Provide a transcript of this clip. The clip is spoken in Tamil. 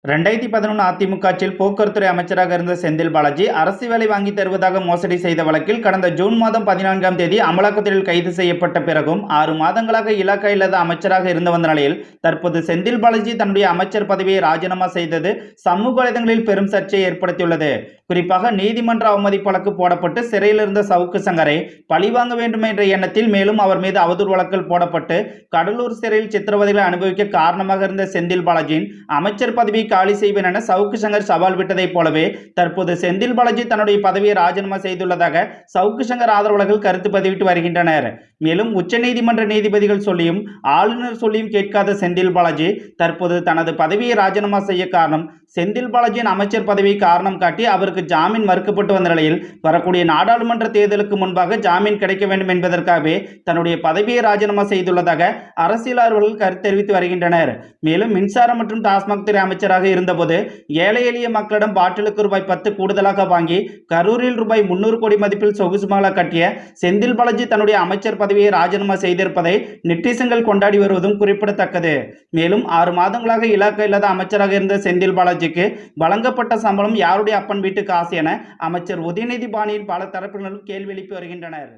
2011 அதிமுக ஆட்சியில் போக்குவரத்துறை அமைச்சராக இருந்த செந்தில் பாலாஜி அரசு வேலை வாங்கி தருவதாக மோசடி செய்த வழக்கில் கடந்த ஜூன் மாதம் 14ஆம் தேதி அமலாக்கத்துறையில் கைது செய்யப்பட்ட பிறகும் 6 மாதங்களாக இலாக்கா இல்லாத அமைச்சராக இருந்து வந்த நிலையில் தற்போது செந்தில் பாலாஜி தன்னுடைய அமைச்சர் பதவியை ராஜினாமா செய்தது சமூக வலைதளங்களில் பெரும் சர்ச்சையை ஏற்படுத்தியுள்ளது. குறிப்பாக நீதிமன்ற அவமதிப்பு வழக்கு போடப்பட்டு சிறையில் இருந்த சவுக்கு சங்கரை பழிவாங்க வேண்டும் என்ற எண்ணத்தில் மேலும் அவர் மீது அவதூறு வழக்குகள் போடப்பட்டு கடலூர் சிறையில் சித்திரவதைகளை அனுபவிக்க காரணமாக இருந்த செந்தில் பாலாஜியின் அமைச்சர் பதவியை காலி செய்வேன் என சவுக்கு சங்கர் சவால் விட்டதைப் போலவே தற்போது செந்தில் பாலாஜி தன்னுடைய பதவியை ராஜினாமா செய்துள்ளதாக சவுக்கு சங்கர் ஆதரவாளர்கள் கருத்து பதிவிட்டு வருகின்றனர். மேலும் உச்சநீதிமன்ற நீதிபதிகள் சொல்லியும் ஆளுநர் சொல்லியும் கேட்காத செந்தில் பாலாஜி தற்போது தனது பதவியை ராஜினாமா செய்ய காரணம் செந்தில் பாலாஜியின் அமைச்சர் பதவியை காரணம் காட்டி அவருக்கு ஜாமீன் மறுக்கப்பட்டு வந்த நிலையில் வரக்கூடிய நாடாளுமன்ற தேர்தலுக்கு முன்பாக ஜாமீன் கிடைக்க வேண்டும் என்பதற்காகவே தன்னுடைய பதவியை ராஜினாமா செய்துள்ளதாக அரசியல் ஆர்வலர்கள் கருத்து தெரிவித்து வருகின்றனர். மேலும் மின்சாரம் மற்றும் டாஸ்மாக் துறை அமைச்சராக இருந்தபோது ஏழை எளிய மக்களிடம் பாட்டிலுக்கு ரூபாய் 10 கூடுதலாக வாங்கி கரூரில் ரூபாய் 300 கோடி மதிப்பில் சொகுசு மகளா கட்டிய செந்தில் பாலாஜி தன்னுடைய அமைச்சர் பதவியை ராஜினாமா செய்திருப்பதை நெட்டிசன்கள் கொண்டாடி வருவதும் குறிப்பிடத்தக்கது. மேலும் 6 மாதங்களாக இலாக்கா இல்லாத அமைச்சராக இருந்த செந்தில் பாலாஜிக்கு வழங்கப்பட்ட சம்பளம் யாருடைய அப்பன் வீட்டு காசு என அமைச்சர் உதயநிதி பாணியில் பல தரப்பினரும் கேள்வி எழுப்பி வருகின்றனர்.